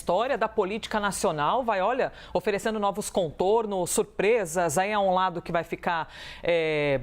história da política nacional, vai, olha, oferecendo novos contornos, surpresas. Aí é um lado que vai ficar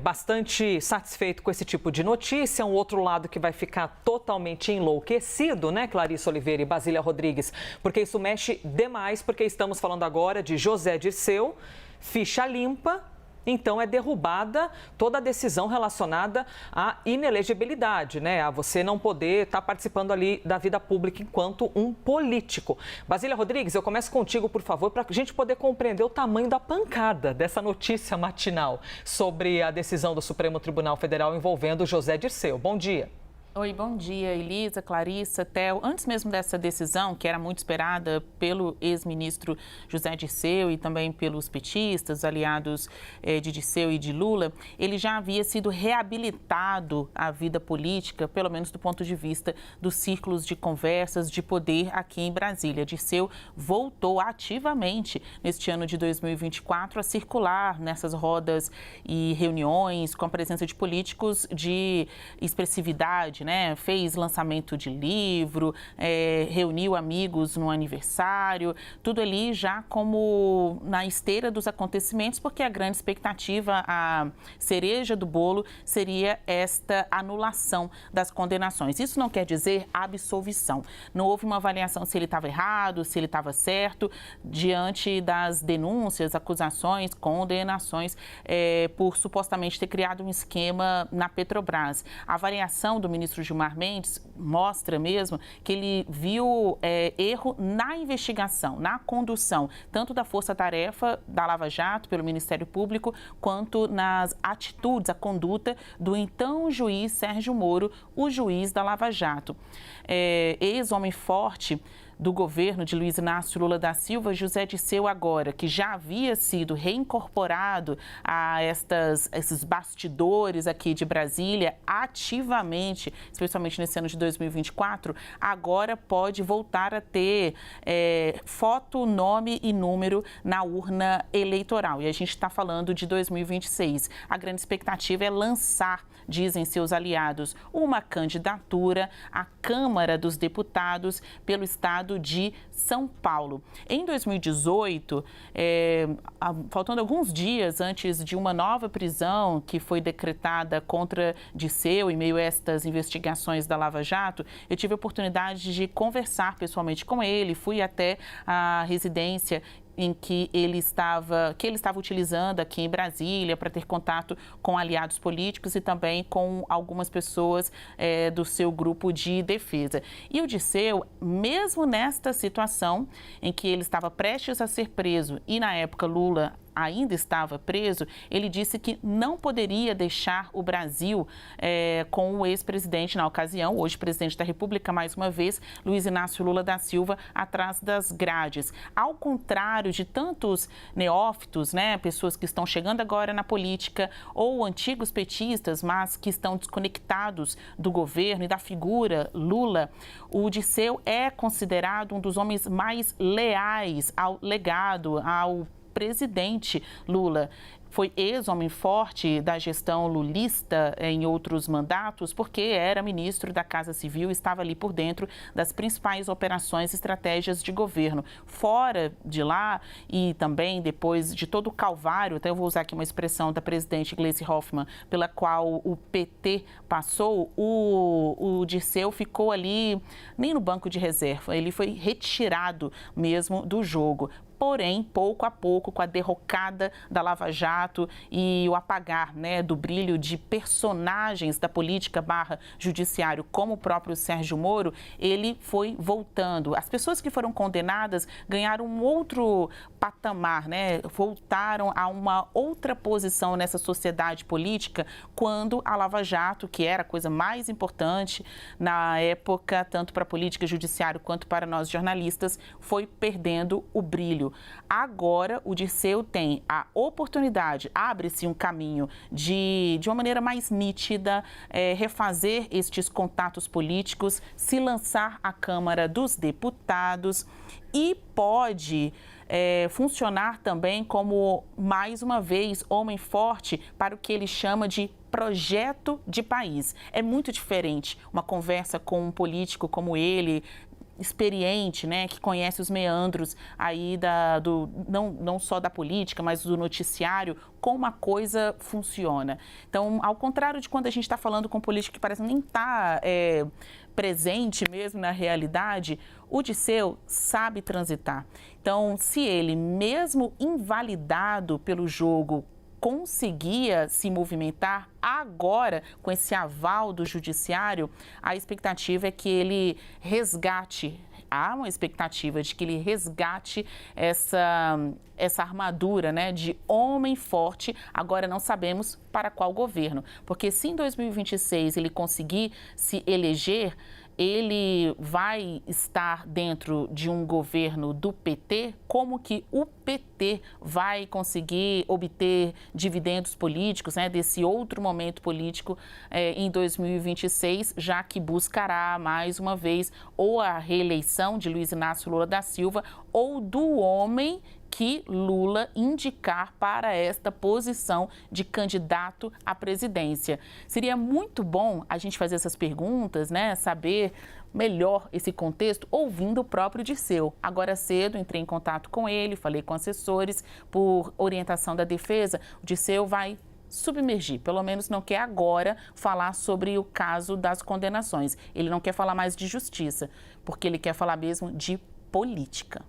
bastante satisfeito com esse tipo de notícia, um outro lado que vai ficar totalmente enlouquecido, né, Clarissa Oliveira e Basília Rodrigues? Porque isso mexe demais, porque estamos falando agora de José Dirceu, ficha limpa. Então, é derrubada toda a decisão relacionada à inelegibilidade, né? A você não poder estar participando ali da vida pública enquanto um político. Basília Rodrigues, eu começo contigo, por favor, para a gente poder compreender o tamanho da pancada dessa notícia matinal sobre a decisão do Supremo Tribunal Federal envolvendo José Dirceu. Bom dia. Oi, bom dia, Elisa, Clarissa, Theo. Antes mesmo dessa decisão, que era muito esperada pelo ex-ministro José Dirceu e também pelos petistas, aliados de Dirceu e de Lula, ele já havia sido reabilitado à vida política, pelo menos do ponto de vista dos círculos de conversas de poder aqui em Brasília. Dirceu voltou ativamente neste ano de 2024 a circular nessas rodas e reuniões com a presença de políticos de expressividade, né? Fez lançamento de livro, reuniu amigos no aniversário, tudo ali já como na esteira dos acontecimentos, porque a grande expectativa, a cereja do bolo, seria esta anulação das condenações. Isso não quer dizer absolvição. Não houve uma avaliação se ele estava errado, se ele estava certo, diante das denúncias, acusações, condenações por supostamente ter criado um esquema na Petrobras. A avaliação do ministro Gilmar Mendes mostra mesmo que ele viu erro na investigação, na condução, tanto da força-tarefa da Lava Jato pelo Ministério Público, quanto nas atitudes, a conduta do então juiz Sérgio Moro, o juiz da Lava Jato. Ex-homem forte do governo de Luiz Inácio Lula da Silva, José Dirceu agora, que já havia sido reincorporado a esses bastidores aqui de Brasília ativamente, especialmente nesse ano de 2024, agora pode voltar a ter foto, nome e número na urna eleitoral. E a gente está falando de 2026. A grande expectativa é lançar, dizem seus aliados, uma candidatura à Câmara dos Deputados pelo estado de São Paulo. Em 2018, faltando alguns dias antes de uma nova prisão que foi decretada contra Dirceu, em meio a estas investigações da Lava Jato, eu tive a oportunidade de conversar pessoalmente com ele, fui até a residência que ele estava utilizando aqui em Brasília para ter contato com aliados políticos e também com algumas pessoas do seu grupo de defesa. E o Dirceu, mesmo nesta situação em que ele estava prestes a ser preso e na época Lula ainda estava preso, ele disse que não poderia deixar o Brasil com o ex-presidente na ocasião, hoje presidente da República, mais uma vez, Luiz Inácio Lula da Silva, atrás das grades. Ao contrário de tantos neófitos, né, pessoas que estão chegando agora na política ou antigos petistas, mas que estão desconectados do governo e da figura Lula, o Dirceu é considerado um dos homens mais leais ao legado, ao presidente Lula. Foi ex-homem forte da gestão lulista em outros mandatos, porque era ministro da Casa Civil e estava ali por dentro das principais operações e estratégias de governo. Fora de lá e também depois de todo o calvário, até eu vou usar aqui uma expressão da presidente Gleisi Hoffmann, pela qual o PT passou, o Dirceu ficou ali nem no banco de reserva, ele foi retirado mesmo do jogo. Porém, pouco a pouco, com a derrocada da Lava Jato e o apagar, né, do brilho de personagens da política / judiciário, como o próprio Sérgio Moro, ele foi voltando. As pessoas que foram condenadas ganharam um outro patamar, né, voltaram a uma outra posição nessa sociedade política quando a Lava Jato, que era a coisa mais importante na época, tanto para a política judiciária quanto para nós jornalistas, foi perdendo o brilho. Agora, o Dirceu tem a oportunidade, abre-se um caminho de uma maneira mais nítida, refazer estes contatos políticos, se lançar à Câmara dos Deputados e pode funcionar também como, mais uma vez, homem forte para o que ele chama de projeto de país. É muito diferente uma conversa com um político como ele, experiente, né, que conhece os meandros aí não só da política, mas do noticiário, como a coisa funciona. Então, ao contrário de quando a gente está falando com político que parece nem estar presente mesmo na realidade, o Dirceu sabe transitar. Então, se ele, mesmo invalidado pelo jogo, conseguia se movimentar, agora, com esse aval do judiciário, a expectativa é que ele resgate, há uma expectativa de que ele resgate essa armadura, né, de homem forte. Agora não sabemos para qual governo, porque se em 2026 ele conseguir se eleger, ele vai estar dentro de um governo do PT, como que o PT vai conseguir obter dividendos políticos, né, desse outro momento político em 2026, já que buscará mais uma vez ou a reeleição de Luiz Inácio Lula da Silva ou do homem que Lula indicar para esta posição de candidato à presidência. Seria muito bom a gente fazer essas perguntas, né? Saber melhor esse contexto ouvindo o próprio Dirceu. Agora cedo entrei em contato com ele, falei com assessores por orientação da defesa. O Dirceu vai submergir, pelo menos não quer agora falar sobre o caso das condenações. Ele não quer falar mais de justiça, porque ele quer falar mesmo de política.